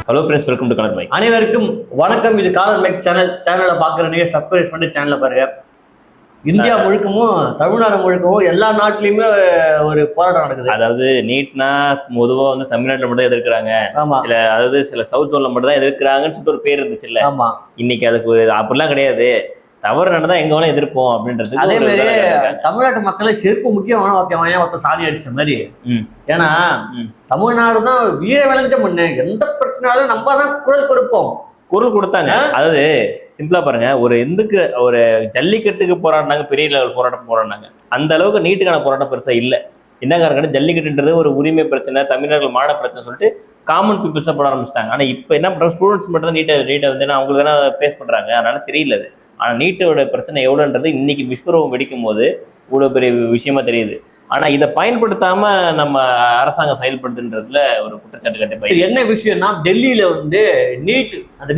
Hello friends, welcome to colour mic. அனைவருக்கும் வணக்கம். இது காலர் மைக் சேனலை பார்க்குற நீங்க சப்ஸ்கிரைப் பண்ணி சேனலை பாருங்க. இந்தியா முழுக்கமும் தமிழ்நாடு முழுக்கவும் எல்லா நாட்டிலையுமே ஒரு போராட்டம் நடக்குது. அதாவது நீட்னா பொதுவாக வந்து தமிழ்நாட்டில் மட்டும் எதிர்க்கிறாங்க, சில சவுத் ஜோன்ல மட்டும் தான் எதிர்க்கிறாங்கன்னு சொல்லிட்டு ஒரு பேர் இருந்துச்சு இல்ல. ஆமா, இன்னைக்கு அதுக்கு அப்படிலாம் கிடையாது. தவறு நடந்தா எங்க வேணா எதிர்ப்போம் அப்படின்றது. அதே மாதிரி தமிழ்நாட்டு மக்களை செருப்பு முக்கியமான ஒருத்தன் சாணி அடிச்ச மாதிரி. ஏன்னா தமிழ்நாடு தான் வீர விளைஞ்ச மண்ணு, எந்த பிரச்சனாலும் நம்ம தான் குரல் கொடுத்தாங்க. அதாவது சிம்பிளா பாருங்க, ஒரு ஜல்லிக்கட்டுக்கு போராடினாங்க, பெரிய லெவல் போராட்டம் போராடினாங்க. அந்த அளவுக்கு நீட்டுக்கான போராட்டம் பெருசா இல்லை. என்ன காரணம், ஜல்லிக்கட்டுன்றது ஒரு உரிமை பிரச்சனை, தமிழ்நாடு மாட பிரச்சனை சொல்லிட்டு காமன் பீப்புள்ஸா போட ஆரம்பிச்சிட்டாங்க. ஆனா இப்ப என்ன பண்றாங்க, ஸ்டூடெண்ட்ஸ் மட்டும் தான் நீட்டை வந்து அவங்களுக்கு தானே ஃபேஸ் பண்றாங்க, அதனால தெரியல அது. ஆனா நீட்டோட பிரச்சனை எவ்வளோன்றது இன்னைக்கு விஸ்வரூபம் வெடிக்கும் போது இவ்வளவு பெரிய விஷயமா தெரியுது. ஆனா இதை பயன்படுத்தாம நம்ம அரசாங்கம் செயல்படுத்துன்றதுல ஒரு குற்றச்சாட்டு கட்டப்பை. என்ன விஷயம்னா, டெல்லியில வந்து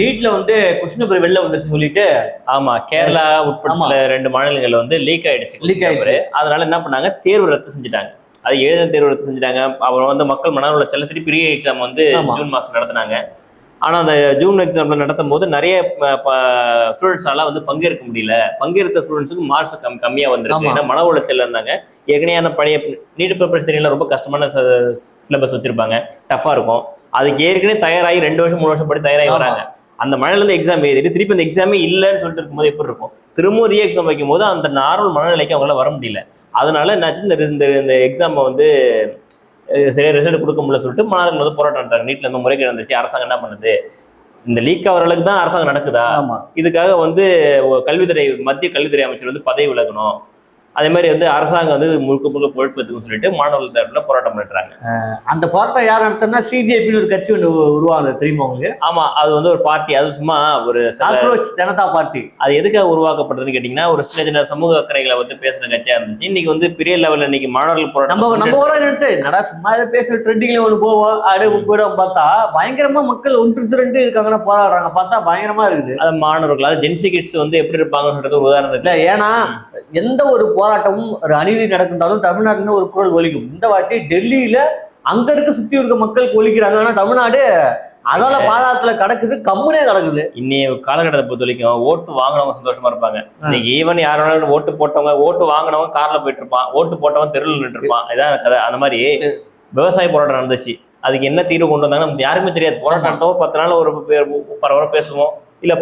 நீட்ல வந்து கொஸ்டின் பேப்பர் வெளில வந்துச்சு சொல்லிட்டு, ஆமா, கேரளா உட்பட 2 மாநிலங்கள்ல வந்து லீக் ஆயிடுச்சு. அதனால என்ன பண்ணாங்க, தேர்வு ரத்து செஞ்சுட்டாங்க. அது எழுத தேர்வு ரத்து செஞ்சுட்டாங்க. அப்புறம் வந்து மக்கள் மன உளைச்சல்ல திருப்பி பெரிய எக்ஸாம் வந்து ஜூன் மாசம் நடத்தினாங்க. ஆனா அந்த ஜூன் எக்ஸாம்ல நடத்தும் போது நிறைய ஸ்டூடெண்ட்ஸால வந்து பங்கேற்க முடியல. பங்கேற்ற ஸ்டூடெண்ட்ஸுக்கு மார்க்ஸ் கம்மியா வந்திருக்கு. ஏன்னா மன உளைச்சல் இருந்தாங்க. ஏற்கனவே பழைய நீட் பேப்பர்ஸ் தெரியல, ரொம்ப கஷ்டமான சிலபஸ் வச்சிருப்பாங்க, டஃபா இருக்கும். அதுக்கு ஏற்கனவே தயாராகி 2 வருஷம் 3 வருஷம் படி தயாராகி வராங்க. அந்த மழையில இருந்து எக்ஸாம் எழுதிட்டு திருப்பி அந்த எக்ஸாமே இல்லைன்னு சொல்லிட்டு இருக்கும்போது எப்படி இருக்கும், திரும்பவும் ரீ எக்ஸாம் வைக்கும் போது அந்த நார்மல் மனநிலைக்கு அவங்களால வர முடியல. அதனால என்னாச்சு, இந்த எக்ஸாம் வந்து சரியா ரிசல்ட் கொடுக்க முடியல சொல்லிட்டு மாணவர்கள் வந்து போராட்டம் நடத்தாங்க. நீட்ல இருந்து முறைகேடு நடந்துச்சு, அரசாங்கம் என்ன பண்ணுது, இந்த லீக் ஆகிற அளவுக்கு தான் அரசாங்கம் நடக்குதா, இதுக்காக வந்து மத்திய கல்வித்துறை அமைச்சர் வந்து பதவி விலகணும். அதே மாதிரி வந்து அரசாங்கம் வந்து முழுக்க பொறுப்பேற்றுக்கும் சொல்லிட்டு மாணவர்கள் தரப்புல போராட்டம் பண்ணிடுறாங்க. அந்த போராட்டம் யார் நடத்தினா, சிஜேபின்னு ஒரு கட்சி ஒன்று உருவானது தெரியுமா உங்களுக்கு? ஆமா, அது வந்து ஒரு பார்ட்டி, அது சும்மா ஒரு ஜனதா பார்ட்டி. அது எதுக்காக உருவாக்கப்படுறதுன்னு கேட்டீங்கன்னா, ஒரு சின்ன சமூக அக்கறைகளை வந்து பேசுற கட்சியா இருந்துச்சு. இன்னைக்கு வந்து பெரிய லெவல்ல இன்னைக்கு மாணவர்கள் போராட்டம் நம்ம கூட நினைச்சு நடா சும்மா பேசுற ட்ரெண்டிங்ல ஒன்று போவோம், அப்படியே போயிடும். பார்த்தா பயங்கரமா மக்கள் 1-2 இருக்காங்கன்னா போராடுறாங்க, பார்த்தா பயங்கரமா இருக்குது. அது மாணவர்கள், அது ஜென்சி கிட்ஸ் வந்து எப்படி இருப்பாங்கன்றது ஒரு உதாரணம் இல்லை. ஏன்னா எந்த ஒரு போராட்டமும் ஒரு அநீதி நடந்தாலும் தமிழ்நாட்டுல ஒரு குரல் ஒலிக்கும். இந்த வாட்டி டெல்லியில அங்க சுத்தி இருக்க மக்களுக்கு ஒலிக்கிறாங்க. ஆனா தமிழ்நாடு அதால பாதாளத்துல கிடக்குது, கம்முனே கிடக்குது. இன்னைய காலகட்டத்தை பொறுத்த வரைக்கும் ஓட்டு வாங்கினவங்க சந்தோஷமா இருப்பாங்க. இன்னைக்கு ஈவன் யாரும் ஓட்டு போட்டவங்க, ஓட்டு வாங்கினவங்க கார்ல போயிட்டு இருப்பான், ஓட்டு போட்டவன் தெருவில் நின்று இருப்பான். இதான் கதை. அந்த மாதிரி விவசாய போராட்டம் நடந்துச்சு. அதுக்கு என்ன தீர்வு கொண்டு வந்தாங்க நமக்கு யாருமே தெரியாது. போராட்டம் நடத்தவும் 10 நாள் ஒரு பரவாயில்ல பேசுவோம், இல்ல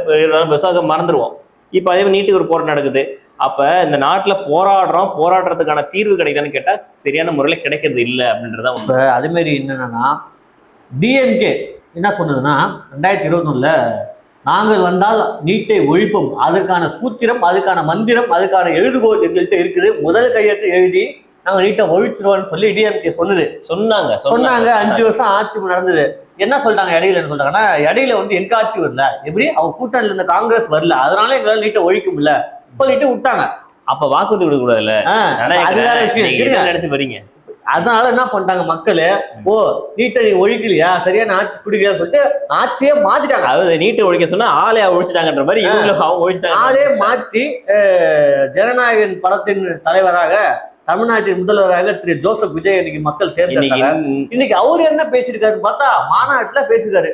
விவசாயம் மறந்துடுவோம். இப்ப அதே மாதிரி நீட்டுக்கு ஒரு போராட்டம் நடக்குது. அப்ப இந்த நாட்டுல போராடுறதுக்கான தீர்வு கிடைக்குதான்னு கேட்டா சரியான முறையில கிடைக்கிறது இல்லை அப்படின்றதான். இப்ப அதே மாதிரி என்னன்னா, டிஎம்கே என்ன சொன்னதுன்னா, 2021 நாங்கள் வந்தால் நீட்டை ஒழிப்போம், அதற்கான சூத்திரம், அதுக்கான மந்திரம், அதுக்கான எழுதுகோள் எங்கள்கிட்ட இருக்குது, முதல் கையெழுத்து எழுதி நாங்க நீட்டை ஒழிச்சிருவோம்னு சொல்லி டிஎம்கே சொன்னாங்க. 5 வருஷம் ஆட்சி நடந்தது. என்ன சொல்றாங்க இடையில, என்ன சொல்றாங்கன்னா, இடையில வந்து எங்க ஆட்சி வரல, எப்படி அவங்க கூட்டணியில இருந்த காங்கிரஸ் வரல, அதனால எங்களால நீட்டை ஒழிக்க முடியல சொல்லிட்டு விட்டாங்க. அப்ப வாக்குறுதி கொடுக்க கூடாதுல்ல, அது வேற விஷயம் நினைச்சு வரீங்க. அதனால என்ன பண்ணிட்டாங்க மக்கள், நீட்டை நீ ஒழிக்கலையா, சரியான ஆட்சி பிடிக்கலையா சொல்லிட்டு ஆட்சியே மாத்திட்டாங்க. அதாவது நீட்டை ஒழிக்க சொன்னா ஆளே ஒழிச்சிட்டாங்கன்ற மாதிரி ஆளே மாத்தி ஜனநாயகன் படத்தின் தலைவராக, தமிழ்நாட்டின் முதல்வராக திரு ஜோசப் விஜய் இன்னைக்கு மக்கள் தேர்ந்தெடுத்தாங்க. இன்னைக்கு அவரு என்ன பேசியிருக்காருன்னு பார்த்தா, மாநாட்டுல பேசியிருக்காரு.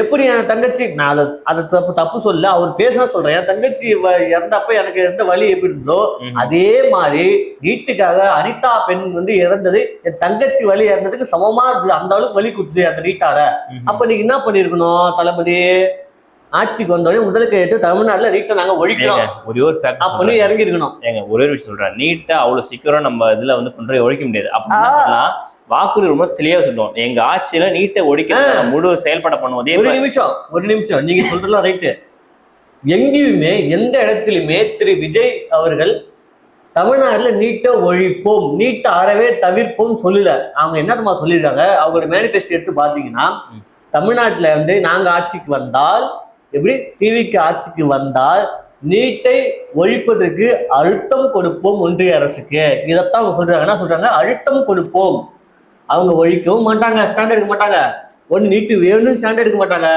எப்படி என் தங்கச்சி, நான் அதை தப்பு சொல்ல, அவர் பேச சொல்றேன், என் தங்கச்சி இறந்தப்ப எனக்கு எந்த வலி எப்படி இருந்தோ அதே மாதிரி நீட்டுக்காக அனிதா பெண் வந்து இறந்தது என் தங்கச்சி வலி இறந்ததுக்கு சமமா இருந்தது, அந்த அளவுக்கு வலி கொடுத்துது அந்த நீட்டால. அப்ப நீங்க என்ன பண்ணிருக்கணும், தளபதி ஆட்சிக்கு வந்தோடனே முதல் கையெழுத்து தமிழ்நாட்டுல நீட்டை நாங்க ஒழிக்கிறோம் அப்படின்னு இறங்கி இருக்கணும். ஒரே விஷயம் சொல்றேன், நீட்டை அவ்வளவு சீக்கிரம் நம்ம இதுல வந்து கொண்டு போய் ஒழிக்க முடியாது. அப்படின்னா வாக்குறுதி ரொம்ப தெளிவா சொல்லுவோம், எங்க ஆட்சியில நீட்டை ஒழிக்க முழு செயல்பட பண்ணுவோம். ஒரு நிமிஷம் நீங்க சொல்றலாம் ரைட்டு. எங்கேயுமே எந்த இடத்துலயுமே திரு விஜய் அவர்கள் தமிழ்நாட்டுல நீட்டை ஒழிப்போம், நீட்டை அறவே தவிர்ப்போம் சொல்லல. அவங்க என்னமா சொல்லியிருக்காங்க, அவங்களோட மேனிஃபெஸ்டோ எடுத்து பாத்தீங்கன்னா, தமிழ்நாட்டுல வந்து நாங்க ஆட்சிக்கு வந்தால், எப்படி டிவிக்கு ஆட்சிக்கு வந்தால் நீட்டை ஒழிப்பதற்கு அழுத்தம் கொடுப்போம் ஒன்றிய அரசுக்கு. இதைத்தான் அவங்க சொல்றாங்க. என்ன சொல்றாங்க, அழுத்தம் கொடுப்போம். அவங்க ஒழிக்கவும் மாட்டாங்க, ஸ்டாண்ட் எடுக்க மாட்டாங்க. ஒன்று நீட்டு வேணும்னு ஸ்டாண்ட் எடுக்க மாட்டாங்க,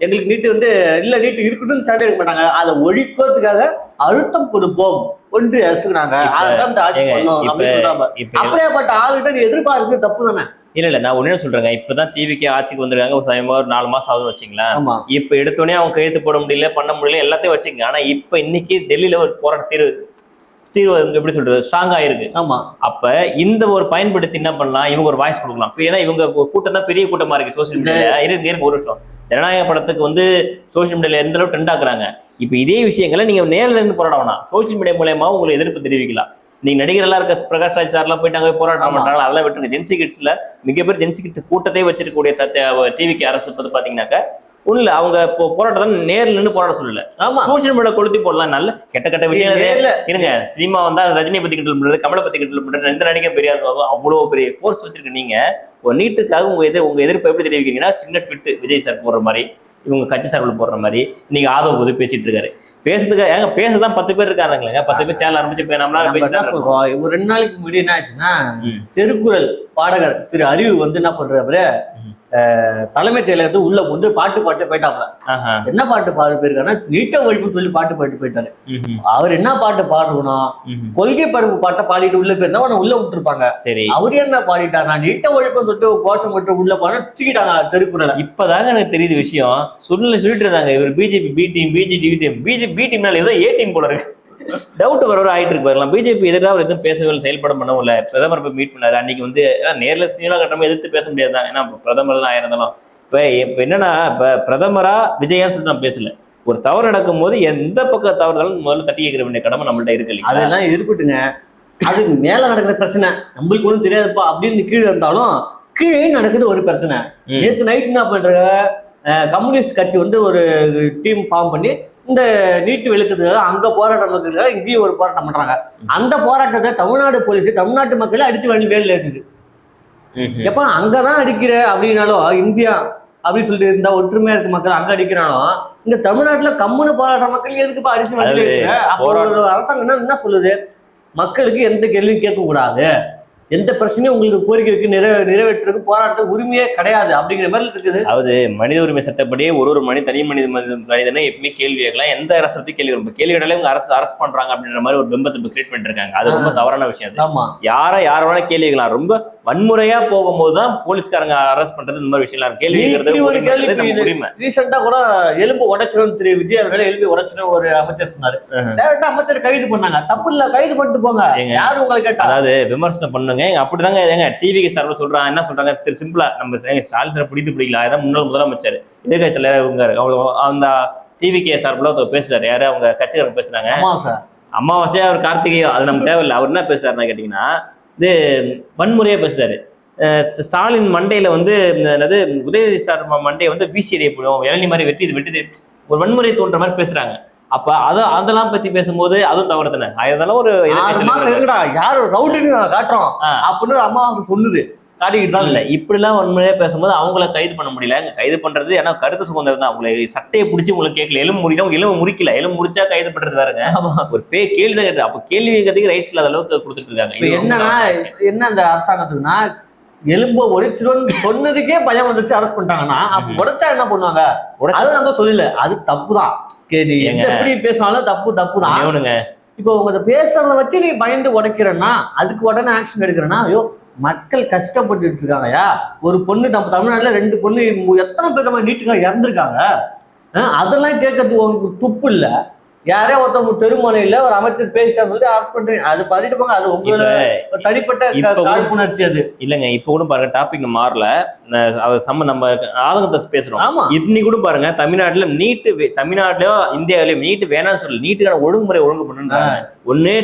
எங்களுக்கு நீட்டு வந்து இல்லை நீட்டு இருக்கணும்னு ஸ்டாண்ட் எடுக்க மாட்டாங்க. அதை ஒழிக்கிறதுக்காக அழுத்தம் கொடுப்போம் ஒன்றிய அரசுக்கு நாங்க. அதான் இந்த ஆட்சி பண்ணோம் அப்படின்னு சொல்றாங்க. அப்படியேப்பட்ட ஆளுகிட்ட நீ எதிர்பார்க்கிறது தப்பு தானே. இல்ல நான் ஒண்ணே சொல்றேங்க, இப்பதான் டிவிக்கு ஆட்சிக்கு வந்திருக்காங்க, ஒரு சமயமா ஒரு 4 மாசம் ஆகுதுன்னு வச்சுங்களேன். ஆமா இப்ப எடுத்தோடனே அவங்க கையெழுத்து போட முடியல, பண்ண முடியல, எல்லாத்தையும் வச்சுங்க. ஆனா இப்ப இன்னைக்கு டெல்லியில ஒரு போராட்ட தீர்வு எப்படி சொல்றது, ஸ்ட்ராங் ஆயிருக்கு. ஆமா அப்ப இந்த ஒரு பயன்படுத்தி என்ன பண்ணலாம், இவங்க ஒரு வாய்ஸ் கொடுக்கலாம். ஏன்னா இவங்க கூட்டம் தான் பெரிய கூட்டமா இருக்கு சோசியல் மீடியா. இருக்கு ஒரு வருஷம் ஜனநாயக படத்துக்கு வந்து சோசியல் மீடியால எந்த அளவுக்கு ட்ரெண்ட் ஆக்குறாங்க. இப்ப இதே விஷயங்களை நீங்க நேரில் இருந்து போராட வேணாம், சோசியல் மீடியா மூலயமா உங்களுக்கு எதிர்ப்பு தெரிவிக்கலாம். நீங்க நடிகர்களா இருக்க பிரகாஷ் ராஜ் சார் எல்லாம் போயிட்டாங்க போராட்டம் பண்றாங்க, அதெல்லாம் விட்டுருங்க. ஜென்சி கிட்ஸ்ல மிகப்பெரிய ஜென்சி கிட்ஸ் கூட்டத்தை வச்சிருக்கக்கூடிய டிவிக்கு அரசு பாத்தீங்கன்னாக்க உள்ள அவங்க போராட்டம் நேரில் நின்று போராட சொல்லல. ஆமா சோசியல் மீடியா கொளுத்தி போடலாம். நல்ல கெட்ட விஷயம் இருங்க. சினிமா வந்தா ரஜினி பத்தி கிண்டல் பண்றது, கமலை பத்தி கிண்டல் பண்றது, எந்த நடிகை பெரிய அவ்வளவு பெரிய ஃபோர்ஸ் வச்சிருக்க நீங்க ஒரு நீட்டுக்காக உங்க எதிர்ப்பு எப்படி தெரிவிக்கிறீங்கன்னா, சின்ன ட்விட்டு விஜய் சார் போடுற மாதிரி, இவங்க கட்சி சார்பில் போடுற மாதிரி இன்னைக்கு ஆதவ போது பேசிட்டு இருக்காரு. பேசுறதுக்கு ஏங்க பேசதான் 10 பேர் இருக்காருங்களேங்க, 10 பேர் சேனல் ஆரம்பிச்சு நம்மளால சொல்றோம். ஒரு 2 நாளைக்கு முன்னாடி என்ன ஆச்சுன்னா, திருக்குறள் பாடகர் திரு அறிவு வந்து என்ன பண்றாரு, தலைமைச் செயலகத்து உள்ள வந்து பாட்டு போயிட்டாப்ல. என்ன பாட்டு போயிருக்காருன்னா, நீட்ட ஒழிப்புன்னு சொல்லி பாட்டு போயிட்டாரு. அவர் என்ன பாட்டு பாடுறோம்னா, கொள்கை பருப்பு பாட்டை பாடிட்டு உள்ள போயிருந்தா அவனை உள்ள விட்டுருப்பாங்க. சரி, அவரு என்ன பாடிட்டாருன்னா, நீட்ட ஒழிப்புன்னு சொல்லிட்டு கோஷம் மட்டும் உள்ள போனா தூக்கிட்டாங்க திருக்குறளை. இப்பதாங்க எனக்கு தெரியுது விஷயம். சொல்லிட்டு இருந்தாங்க இவர் BJP B team, BJP B team ஏதோ ஏ டீம் போல இருக்கு. டவுட் வர ஆயிட்டு இருக்கு பாருலாம். பிஜேபி எதிராக அவர் எதுவும் பேசவே செயல்பட பண்ணவும் பிரதமர் போய் மீட் பண்ணாரு அன்னைக்கு. வந்து நேர்ல ஸ்ரீலா கட்டமா எதிர்த்து பேச முடியாதுதான், ஏன்னா பிரதமர் தான் ஆயிருந்தாலும். இப்ப என்னன்னா, இப்ப பிரதமரா விஜயான்னு சொல்லிட்டு நான் பேசல, ஒரு தவறு நடக்கும் போது எந்த பக்கம் தவறுதாலும் முதல்ல தட்டி கேட்கிற வேண்டிய கடமை நம்மள்ட்ட இருக்கு இல்லையா? அதெல்லாம் இருக்கட்டுங்க, அது மேல நடக்கிற பிரச்சனை நம்மளுக்கு ஒன்றும் தெரியாதுப்பா அப்படின்னு கீழே இருந்தாலும் கீழே நடக்குது ஒரு பிரச்சனை. நேற்று நைட் என்ன பண்ற, கம்யூனிஸ்ட் கட்சி வந்து ஒரு டீம் ஃபார்ம் பண்ணி இந்த நீட்டு விளக்குறதுக்காக அங்க போராட்டம் இருக்கிறதுக்காக இங்கேயும் ஒரு போராட்டம் பண்றாங்க. அந்த போராட்டத்தை தமிழ்நாடு போலீஸ் தமிழ்நாட்டு மக்களை அடிச்சு வேலையில இருக்குது. எப்ப அங்கதான் அடிக்கிற அப்படின்னாலும், இந்தியா அப்படின்னு சொல்லிட்டு இருந்தா ஒற்றுமையா இருக்க மக்கள் அங்க அடிக்கிறாலும், இந்த தமிழ்நாட்டுல கம்முன்னு போராட்ட மக்கள் எதுக்குப்பா அடிச்சு வேலையில இருக்கிற? அப்போ ஒரு அரசாங்கம் என்ன சொல்லுது, மக்களுக்கு எந்த கேள்வியும் கேட்க கூடாது, எந்த பிரச்சனையும் உங்களுக்கு கோரிக்கைக்கு நிறைவேற்றுறதுக்கு போராட்டத்துக்கு உரிமையே கிடையாது அப்படிங்கிற மாதிரி இருக்குது. அதாவது மனித உரிமை சட்டப்படியே ஒரு தனி மனிதனை எப்பவுமே கேள்வி கேட்கலாம், எந்த அரசு கேள்வி கேள்வி கேட்டாலே இவங்க அரசு பண்றாங்க அப்படின்ற மாதிரி ஒரு பிம்பத்தை கிரியேட் பண்ணிட்டு இருக்காங்க. அது ரொம்ப தவறான விஷயம். ஆமா, யார வேணா கேள்வி கேட்கலாம். ரொம்ப வன்முறையா போகும்போது தான் போலீஸ்காரங்க அரெஸ்ட் பண்றது, இந்த மாதிரி விஷயம் கேள்வி கேட்கறது உரிமை. ரீசெண்டா கூட எலும்பு உடைச்சிடும் திரு விஜய் அவர்கள் எலும்பு உடைச்சிடும் ஒரு அமைச்சர் சொன்னாரு. அமைச்சர் கைது பண்ணாங்க, தப்பு இல்ல, கைது பண்ணிட்டு போங்க, யாரு உங்களை கேட்டா. அதாவது விமர்சனம் பண்ணுங்க அப்படிதாங்க. ஏங்க டிவிக்கு சார்பில் சொல்றாங்க, என்ன சொல்றாங்க, திரு சிம்பிளா நம்ம ஸ்டாலின் பிடிக்கல, அதான் முன்னாள் முதலமைச்சர் எதிர்கட்சி தலைவர் அவ்வளோ அந்த டிவிகே சார்பில் பேசுறாரு. யாரு அவங்க கட்சிக்காரங்க பேசுறாங்க, அமாவாசையா அவர் கார்த்திகையோ அது நம்ம தேவையில்லை. அவர் என்ன பேசுறாருன்னா கேட்டீங்கன்னா, இது வன்முறையா பேசுறாரு. ஸ்டாலின் மண்டையில வந்து என்னது, உதயநிதி சார் மண்டையை வந்து வீசி எறியப்படும், இளநி மாதிரி வெட்டி ஒரு வன்முறை தோன்ற மாதிரி பேசுறாங்க. அப்ப அதெல்லாம் பத்தி பேசும்போது அதுவும் தவறு தானே. அதனால ஒரு யாரும் ரவுட்டுன்னு காட்டுறோம் அப்படின்னு அம்மாவாசை சொல்லுது, காட்டிக்கிட்டு தான் இல்லை. இப்படிலாம் வன்முறையா பேசும்போது அவங்கள கைது பண்ண முடியல. கைது பண்றது ஏன்னா கருத்து சுதந்திரம் தான். உங்களை சட்டையை பிடிச்சி உங்களுக்கு கேட்கல, எலும்பு முறிக்கணும், எலும்பு முறிக்கல, எலும்பு முறிச்சா கைது பண்றது வேறுங்க. ஒரு கேள்வி தான் கேட்டு, அப்ப கேள்வி கேட்கறதுக்கு ரைட்ஸ் இல்லாத அளவுக்கு கொடுத்துட்டு இருக்காங்க. என்னன்னா என்ன அந்த அரசாங்கத்துக்குன்னா, எலும்பு உடைச்சிடும் சொன்னதுக்கே பயம் வந்துச்சு, அரெஸ்ட் பண்ணிட்டாங்கன்னா அப்ப உடைச்சா என்ன பண்ணுவாங்க? அது நம்ம சொல்லல, அது தப்புதான். எப்படி பேசினாலும் தப்பு தான். இப்போ உங்க பேசுறத வச்சு நீ பயந்து உடைக்கிறன்னா, அதுக்கு உடனே ஆக்ஷன் எடுக்கிறேன்னா, ஐயோ மக்கள் கஷ்டப்பட்டு இருக்காங்கயா. ஒரு பொண்ணு நம்ம தமிழ்நாட்டுல 2 பொண்ணு எத்தனை பேர் நீட்டுக்காக இறந்துருக்காங்க, அதெல்லாம் கேட்கறதுக்கு உங்களுக்கு துப்பு இல்ல. யாரே ஒருத்தவங்க தெருமனையில ஒரு அமைச்சர் பேசிட்டாங்க சொல்லி அரெஸ்ட் பண்றீங்க, அது பண்ணிட்டு போங்க, அது உங்களோட தனிப்பட்ட காழ்ப்புணர்ச்சி. அது இல்லைங்க. இப்ப கூட பாருங்க, டாபிக் மாறல, நம்ம ஆதங்கத்தை பேசுறோம். இன்னைக்கு கூட பாருங்க, தமிழ்நாட்டுல தமிழ்நாட்டிலயோ இந்தியாவிலயும் நீட்டு வேணாம்னு சொல்லி நீட்டுக்கான ஒழுங்குமுறை ஒழுங்கு பண்ணுறாங்க. ஒண்ணு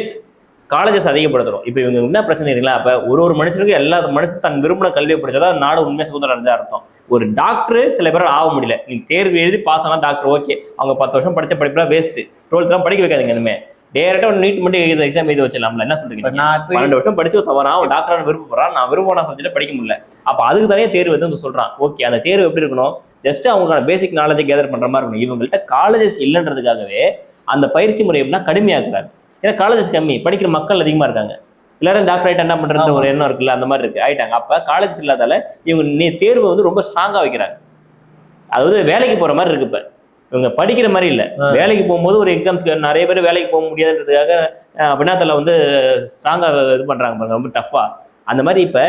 காலேஜஸ் அதிகப்படுத்துறோம். இப்ப இவங்க என்ன பிரச்சனை இருக்குங்களா, அப்ப ஒரு மனுஷனுக்கு எல்லா மனுஷன் தன் விரும்பின கல்வியை படிச்சாதான் நாடு உண்மையா சுதந்திரம் அடைஞ்ச அர்த்தம். ஒரு டாக்டர் சில பேர் ஆக முடியல, நீங்க தேர்வு எழுதி பாஸ் ஆனா டாக்டர் ஓகே, அவங்க 10 வருஷம் படிச்ச படிப்புலாம் வேஸ்ட், 12th படிக்க வைக்காதீங்க. இனிமே டேரக்டா ஒரு நீட் மட்டும் எக்ஸாம் எழுதி வச்சிடலாம்ல. என்ன சொல்றீங்க? 12 வருஷம் படிச்சு தவறா அவன் டாக்டர் விருப்பப்படுறான், நான் விரும்பினா சப்ஜெக்ட் படிக்க முடியல, அப்ப அதுக்கு தானே தேர்வு வந்து சொல்றான். ஓகே, அந்த தேர்வு எப்படி இருக்கணும், ஜஸ்ட் அவங்களோட பேசிக் நாலேஜை கேதர் பண்ற மாதிரி இருக்கணும். இவங்கள்ட்ட காலேஜஸ் இல்லைன்றதுக்காகவே அந்த பயிற்சி முறை எப்படின்னா கடுமையாக்குறாங்க. ஏன்னா காலேஜஸ் கம்மி, படிக்கிற மக்கள் அதிகமா இருக்காங்க, எல்லாரும் டாக்டர் ஆயிட்டா என்ன பண்றது ஒரு எண்ணம் இருக்குல்ல, அந்த மாதிரி இருக்கு ஆயிட்டாங்க. அப்ப காலேஜ் இல்லாதால இவங்க தேர்வை வந்து ரொம்ப ஸ்ட்ராங்கா வைக்கிறாங்க. அதாவது வேலைக்கு போற மாதிரி இருக்கு. இப்ப இவங்க படிக்கிற மாதிரி இல்ல, வேலைக்கு போகும்போது ஒரு எக்ஸாம்ஸ்க்கு நிறைய பேர் வேலைக்கு போக முடியாதுன்றதுக்காக வினாத்தாள வந்து ஸ்ட்ராங்கா இது பண்றாங்க பாருங்க, ரொம்ப டஃபா. அந்த மாதிரி இப்ப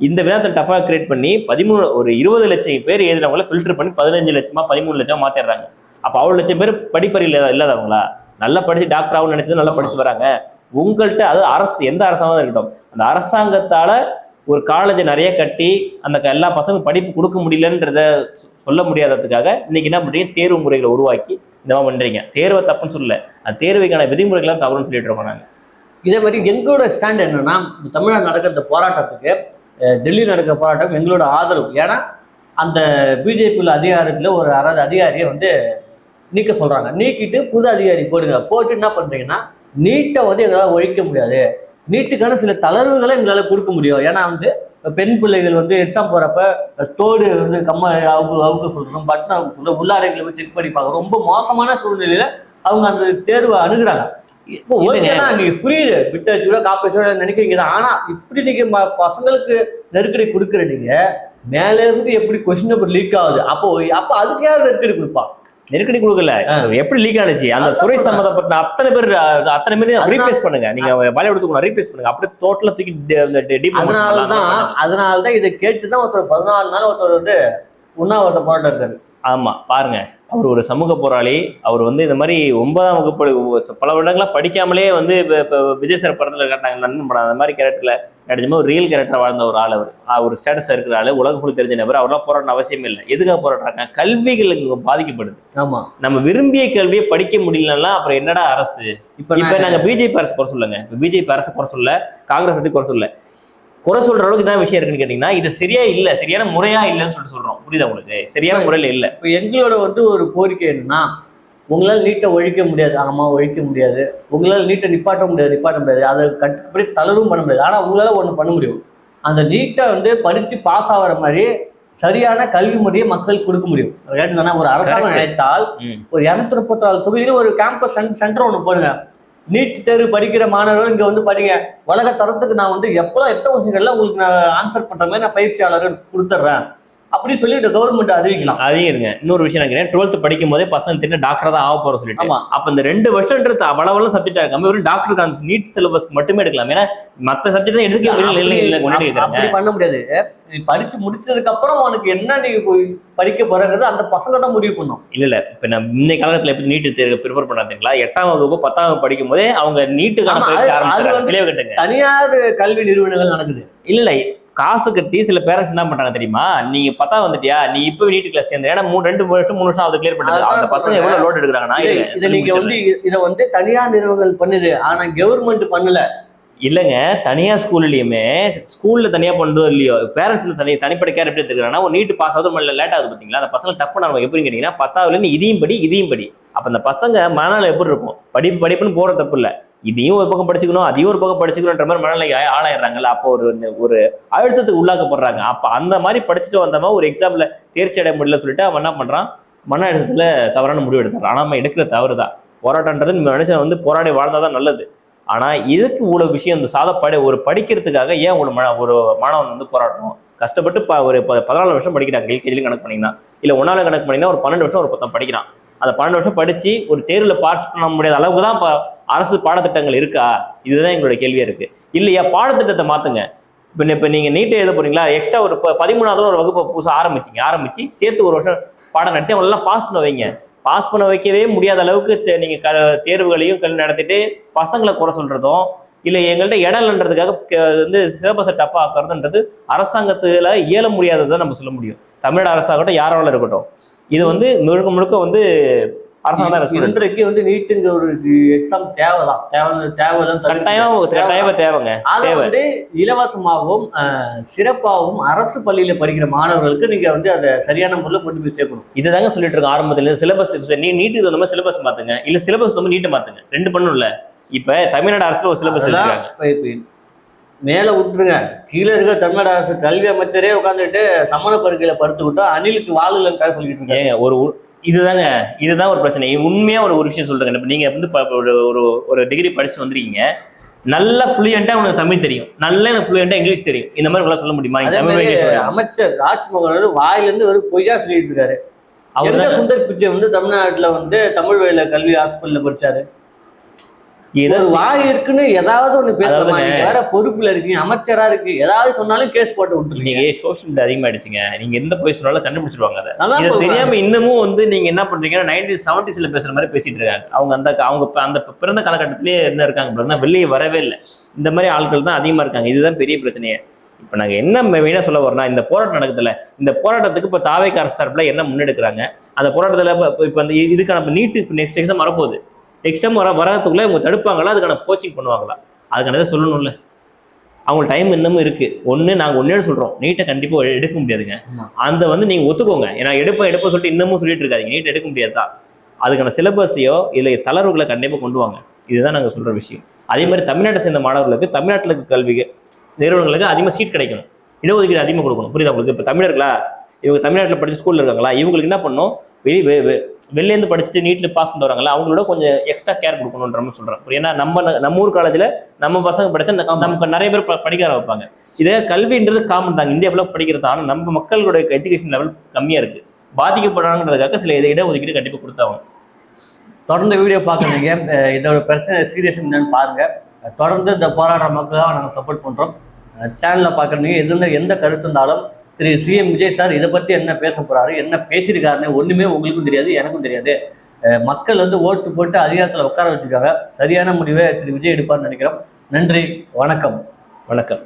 இந்த வினாத்தாள் டஃபா கிரியேட் பண்ணி 20 லட்சம் பேர் எழுதுறவங்கள ஃபில்டர் பண்ணி 15 லட்சமா 13 லட்சமா மாத்திடுறாங்க. அப்ப அவ்வளவு லட்சம் பேர் படிப்பறிவு இல்லாதவங்களா? நல்லா படிச்சு டாக்டர் ஆகும் நினைச்சது நல்லா படிச்சு வராங்க. உங்கள்கிட்ட அது அரசு, எந்த அரசாங்கம் இருக்கட்டும், அந்த அரசாங்கத்தால ஒரு காலேஜ் நிறைய கட்டி அந்த எல்லா பசங்களும் படிப்பு கொடுக்க முடியலன்றத சொல்ல முடியாததுக்காக இன்னைக்கு என்ன பண்றீங்க, தேர்வு முறைகளை உருவாக்கி இந்த மாதிரி பண்றீங்க. தேர்வை தப்புன்னு சொல்லல, அந்த தேர்வுக்கான விதிமுறைகள்லாம் தவறுன்னு சொல்லிட்டு இருக்கோம் நாங்க. இதே மாதிரி எங்களோட ஸ்டாண்ட் என்னன்னா, தமிழ்நாடு நடக்கிற இந்த போராட்டத்துக்கு, டெல்லி நடக்கிற போராட்டம் எங்களோட ஆதரவு. ஏன்னா அந்த பிஜேபியில் அதிகாரத்தில் ஒரு அதிகாரியை வந்து நீக்க சொல்றாங்க. நீக்கிட்டு புது அதிகாரி போடுங்க. போட்டு என்ன பண்றீங்கன்னா, நீட்டை வந்து எங்களால் ஒழிக்க முடியாது, நீட்டுக்கான சில தளர்வுகளை எங்களால் கொடுக்க முடியும். ஏன்னா வந்து பெண் பிள்ளைகள் வந்து எக்ஸாம் போறப்ப தோடு வந்து அவுக்க சொல்றோம், பட்டன் அவுக்க சொல்றோம், உள்ளாடைகளை போய் செக் பண்ணி பார்க்க ரொம்ப மோசமான சூழ்நிலையில அவங்க அந்த தேர்வை அணுகுறாங்க. இப்போ ஓகேனா நீங்க புரியுது, விட்டச்சோட காப்பீச்சோட நினைக்கிறீங்க தான். ஆனா இப்படி நீங்க பசங்களுக்கு நெருக்கடி கொடுக்குற நீங்க மேல இருந்து எப்படி கொஸ்டின் பேப்பர் லீக் ஆகுது? அப்போ அதுக்கு யார் நெருக்கடி கொடுப்பா? நெருக்கடி கொடுக்கல, எப்படி லீக் ஆனிச்சு? அந்த துறை சம்பந்தப்பட்ட அத்தனை பேர் ரீப்ளேஸ் பண்ணுங்க. நீங்க பாலிவுட் ரீப்ளேஸ் பண்ணுங்க, அப்படியே டோட்டலா தூக்கி. அதனாலதான் இதை கேட்டுதான் ஒருத்தர் 14 நாள் ஒருத்தர் வந்து உண்ணாவிரத போராட்டம் இருக்காரு. ஆமா பாருங்க, அவர் ஒரு சமூக போராளி. அவர் வந்து இந்த மாதிரி 9ஆம் வகுப்பு பல வருடங்களா படிக்காமலே வந்து விஜய் சார் படத்துல காட்டாங்க நண்பன் படம், அந்த மாதிரி கேரக்டர்ல நடிச்சுமா ஒரு ரியல் கேரக்டர் வாழ்ந்த ஒரு ஆள். அவர் ஒரு ஸ்டேட்டஸ் இருக்கிற ஆளு, உலக புள்ளி தெரிஞ்ச நபர். அவர்லாம் போராட்டம் அவசியம் இல்லை. எதுக்காக போராடுறாங்க? கல்விகள் பாதிக்கப்படுது. ஆமா, நம்ம விரும்பிய கல்வியை படிக்க முடியலன்னா அப்புறம் என்னடா அரசு? இப்ப நாங்க பிஜேபி அரசு குறை சொல்லுங்க, பிஜேபி அரசு குறை சொல்ல, காங்கிரஸ் வந்து குறை சொல்ல. குறை சொல்ற அளவுக்கு என்ன விஷயம் இருக்குன்னு கேட்டீங்கன்னா, இது சரியா இல்ல, சரியான முறையா இல்லைன்னு சொல்லிட்டு சொல்றோம். புரியுதா உங்களுக்கு? சரியான முறையில இல்ல. இப்போ எங்களோட வந்து ஒரு கோரிக்கை என்னன்னா, உங்களால் நீட்டை ஒழிக்க முடியாது. ஆமா, ஒழிக்க முடியாது. உங்களால் நீட்டை நிப்பாட்ட முடியாது. அதை கட்டுப்படி தளர்வும் பண்ண முடியாது. ஆனா உங்களால ஒண்ணு பண்ண முடியும், அந்த நீட்டை வந்து படிச்சு பாஸ் ஆகிற மாதிரி சரியான கல்வி முறையை மக்களுக்கு கொடுக்க முடியும். ஒரு அரசாங்கம் நினைத்தால் ஒரு 234 தொகுதியில ஒரு கேம்பஸ் சென்டர் ஒண்ணு போடுங்க. நீட் தேர்வு படிக்கிற மாணவர்கள் இங்க வந்து படிங்க. உலக தரத்துக்கு நான் வந்து எத்தனை விஷயங்கள்ல உங்களுக்கு நான் ஆன்சர் பண்ற மாதிரி நான் பயிற்சியாளர்கள் கொடுத்துட்றேன் அப்படின்னு சொல்லி இந்த கவர்மெண்ட் அறிவிக்கலாம். அதையும் இருங்க. இன்னொரு விஷயம் நினைக்கிறேன், 12th படிக்கும் போதே பசங்க திட்ட டாக்டரா தான் ஆக போறோம் சொல்லிட்டு. அப்ப இந்த 2 வருஷம்ன்றது அவ்வளவு சப்ஜெக்டா இருக்காம வெறும் டாக்டருக்கு அந்த நீட் சிலபஸ் மட்டுமே எடுக்கலாம். ஏன்னா மத்த சப்ஜெக்ட் எடுக்க அப்படி பண்ண முடியாது. நீ படிச்சு முடிச்சதுக்கு அப்புறம் உனக்கு என்ன நீ படிக்க போறங்கிறது அந்த பசங்க தான் முடிவு பண்ணும். இல்ல இப்ப நம்ம இந்த காலத்துல எப்படி நீட்டு தேர்வு ப்ரிப்பேர் பண்ணாதீங்களா? 8ஆம் வகுப்பு 10ஆம் வகுப்பு படிக்கும் போதே அவங்க நீட்டுக்கான தனியார் கல்வி நிறுவனங்கள் நடக்குது. இல்ல காசு கட்டி சில பேரண்ட்ஸ் என்ன பண்றாங்க தெரியுமா, நீங்க 10ஆவது வந்துட்டியா, நீ இப்ப நீட் கிளாஸ் சேர்ந்த, ஏன்னா 2 வருஷம் 3 வருஷம் அதை கிளியர் பண்ணாங்க. அந்த பசங்க எவ்வளவு லோட் எடுக்கிறாங்கன்னா, இதை வந்து தனியார் நிறுவனங்கள் பண்ணுது, ஆனா கவர்மெண்ட் பண்ணல. இல்லைங்க, தனியார் ஸ்கூல்லையுமே ஸ்கூல்ல தனியா பண்ணுறதோ இல்லையோ, பேரண்ட்ஸ்ல தனிப்பட்ட கேர் எப்படி எடுத்துக்கிறாங்கன்னா, ஒரு நீட்டு பாஸ் ஆகுது லேட் ஆகுது பார்த்தீங்களா, அந்த பசங்க டஃப் பண்ண எப்படி கேட்டீங்கன்னா, 10ஆவதுல இதையும் படி. அப்ப அந்த பசங்க மனநிலை எப்படி இருக்கும்? படிப்புன்னு போற தப்பு இல்லை, இதையும் ஒரு பக்கம் படிச்சுக்கணும், அதையும் ஒரு பக்கம் படிச்சுக்கணுன்ற மாதிரி மனநிலை ஆளாயிடுறாங்கல்ல. அப்போ ஒரு அழுத்தத்துக்கு உள்ளாக்கப்படுறாங்க. அப்ப அந்த மாதிரி படிச்சுட்டு வந்தவங்க ஒரு எக்ஸாம்ல தேர்ச்சி அடைய முடியல சொல்லிட்டு அவன் என்ன பண்றான், மன அழுத்தத்துல தவறான முடிவு எடுத்துறான். ஆனா நம்ம எடுக்கிற தவறு தான். போராட்டம்ன்றது மனுஷன் வந்து போராடி வாழ்ந்தாதான் நல்லது. ஆனா இதுக்கு இவ்வளவு விஷயம், இந்த ஒரு படிக்கிறதுக்காக ஏன் ஒரு மாணவன் வந்து போராடணும்? கஷ்டப்பட்டு ஒரு 14 வருஷம் படிக்கிறாங்க, எல்கேஜிலையும் கணக்கு பண்ணிங்கன்னா, இல்ல 1ஆவது கணக்கு பண்ணிங்கன்னா ஒரு 12 வருஷம் ஒரு 10 படிக்கிறான். அந்த 12 வருஷம் படிச்சு ஒரு தேர்வுல பாஸ் பண்ண முடியாத அளவுக்கு தான் அரசு பாடத்திட்டங்கள் இருக்கா? இதுதான் எங்களுடைய கேள்வியா இருக்கு. இல்லையா பாடத்திட்டத்தை மாத்துங்க. இப்ப நீங்க நீட்டை எழுத போறீங்களா, எக்ஸ்ட்ரா ஒரு 13ஆவது ஒரு வகுப்பை புதுசாக ஆரம்பிச்சு சேர்த்து ஒரு வருஷம் பாடம் நடத்தி அவங்க எல்லாம் பாஸ் பண்ண வைங்க. பாஸ் பண்ண வைக்கவே முடியாத அளவுக்கு நீங்க தேர்வுகளையும் நடத்திட்டு பசங்களை குறை சொல்றதும், இல்லை எங்கள்கிட்ட இடம்ன்றதுக்காக வந்து சிலபஸை டஃப் ஆக்குறதுன்றது அரசாங்கத்துல இயல முடியாததை நம்ம சொல்ல முடியும். தமிழ்நாடு அரசாங்கட்டும் யாராலும் இருக்கட்டும், இது வந்து முழுக்க வந்து அரசாங்கம் தான். இன்றைக்கு வந்து நீட்டுங்கிற ஒரு எக்ஸாம் தேவைங்க. அதை வந்து இலவசமாகவும் சிறப்பாகவும் அரசு பள்ளியில படிக்கிற மாணவர்களுக்கு நீங்க வந்து அதை சரியான முறையில் கொண்டு போய் சேர்க்கணும். இதுதாங்க சொல்லிட்டு இருக்கோம் ஆரம்பத்துல. சிலபஸ் நீட்டுக்கு தகுந்த மாதிரி சிலபஸ் மாத்துங்க, இல்ல சிலபஸ் தகுந்த நீட்டை மாத்துங்க. 2 பண்ணும்ல. இப்ப தமிழ்நாடு அரசுல ஒரு சிலபஸ் இருக்காங்க, மேல விட்டுருங்க. கீழே இருக்கிற தமிழ்நாடு அரசு கல்வி அமைச்சரே உட்காந்துட்டு சமண படுக்கையில படுத்து விட்டா அணிலுக்கு வாழுலன்னு சொல்லிட்டு இருக்காங்க. இதுதான் ஒரு பிரச்சனை. உண்மையா ஒரு விஷயம் சொல்றேன். இப்ப நீங்க வந்து ஒரு டிகிரி படிச்சு வந்திருக்கீங்க, நல்லா ஃப்ளூயண்டா உனக்கு தமிழ் தெரியும், நல்லா எனக்கு ஃப்ளூயண்டா இங்கிலீஷ் தெரியும், இந்த மாதிரி சொல்ல முடியுமா? அமைச்சர் ராஜ்மோகன் வாயில இருந்து ஒரு பொய்யா சொல்லிட்டு இருக்காரு. அவர் சுந்தர் பிச்சை வந்து தமிழ்நாட்டுல வந்து தமிழ் வழியில கல்வி ஹாஸ்பிட்டல்ல படிச்சாரு. ஒரு வாய் இருக்குன்னு ஏதாவது ஒண்ணு பேசுறாங்க, வேற பொறுப்புல இருக்கீங்க, அமைச்சரா இருக்கு, ஏதாவது சொன்னாலும் கேஸ் போட்டு விட்டுருக்கீங்க. Social media அதிகமாயிடுச்சுங்க. நீங்க எந்த போய் சொன்னாலும் கண்டுபிடிச்சிருவாங்க. அதை தெரியாம இன்னமும் வந்து நீங்க என்ன பண்றீங்கன்னா 90s 70s பேசுற மாதிரி பேசிட்டு இருக்காங்க. அவங்க அந்த பிறந்த காலகட்டத்திலேயே என்ன இருக்காங்க அப்படின்னா வெளியே வரவே இல்லை. இந்த மாதிரி ஆட்கள் தான் அதிகமா இருக்காங்க. இதுதான் பெரிய பிரச்சனையே. இப்ப நாங்க என்ன மெயினா சொல்ல வரோம்னா, இந்த போராட்டம் நடக்குதுல்ல, இந்த போராட்டத்துக்கு இப்ப தாவேக அரசு சார்பில் என்ன முன்னெடுக்கிறாங்க, அந்த போராட்டத்துல இப்ப இந்த இதுக்கான நீட்டு நெக்ஸ்ட் எக்ஸாம் வரப்போகுது. நெக்ஸ்ட் டைம் வரதுக்குள்ள இவங்க தடுப்பாங்களா, அதுக்கான கோச்சிங் பண்ணுவாங்களா, அதுக்கான சொல்லணும்ல. அவங்க டைம் இன்னமும் இருக்கு. நாங்க ஒன்னே சொல்றோம், நீட்டை கண்டிப்பா எடுக்க முடியாதுங்க. அந்த வந்து நீங்க ஒத்துக்கோங்க. ஏன்னா எடுப்ப சொல்லிட்டு இன்னமும் சொல்லிட்டு இருக்காங்க நீட் எடுக்க முடியாதுதான். அதுக்கான சிலபஸையோ இல்லை தளர்வுகளை கண்டிப்பா கொண்டு வாங்க. இதுதான் நாங்க சொல்ற விஷயம். அதே மாதிரி தமிழ்நாட்டை சேர்ந்த மாணவர்களுக்கு தமிழ்நாட்டில் இருக்க கல்வி நிறுவனங்களுக்கு அதிகமாக சீட் கிடைக்கணும், இடஒதுக்கீடு அதிகமாக கொடுக்கணும். புரியுதா உங்களுக்கு? இப்போ தமிழர்களா, இவங்க தமிழ்நாட்டில் படிச்சு ஸ்கூல்ல இருக்காங்களா, இவங்களுக்கு என்ன பண்ணணும், வெளிலேருந்து படிச்சுட்டு நீட்ல பாஸ் பண்ணிட்டு வராங்களா, அவங்களோட கொஞ்சம் எக்ஸ்ட்ரா கேர் கொடுக்கணுன்ற மாதிரி சொல்றேன். ஏன்னா நம்ம ஊர் காலேஜ்ல நம்ம பசங்க படிச்சா நமக்கு நிறைய பேர் படிக்க வைப்பாங்க. இதே கல்வின்றது காமன் தாங்க, இந்தியாவில் படிக்கிறது. ஆனால் நம்ம மக்களோட எஜுகேஷன் லெவல் கம்மியா இருக்கு, பாதிக்கப்படுறாங்கிறதுக்காக சில இடஒதுக்கீடு கண்டிப்பாக கொடுத்தாங்க. தொடர்ந்து வீடியோ பார்க்குறீங்க, இதோட பிரச்சனை சீரியஸ் என்னன்னு பாருங்க. தொடர்ந்து இந்த போராடுற மக்களாக நாங்கள் சப்போர்ட் பண்ணுறோம். சேனலில் பார்க்குறீங்க, எந்த கருத்து இருந்தாலும் திரு சிஎம் விஜய் சார் இதை பற்றி என்ன பேச போகிறாரு, என்ன பேசியிருக்காருன்னு ஒன்றுமே உங்களுக்கும் தெரியாது, எனக்கும் தெரியாது. மக்கள் வந்து ஓட்டு போட்டு அதிகாரத்தில் உட்கார வச்சுருக்காங்க. சரியான முடிவை திரு விஜய் எடுப்பார்னு நினைக்கிறோம். நன்றி, வணக்கம். வணக்கம்.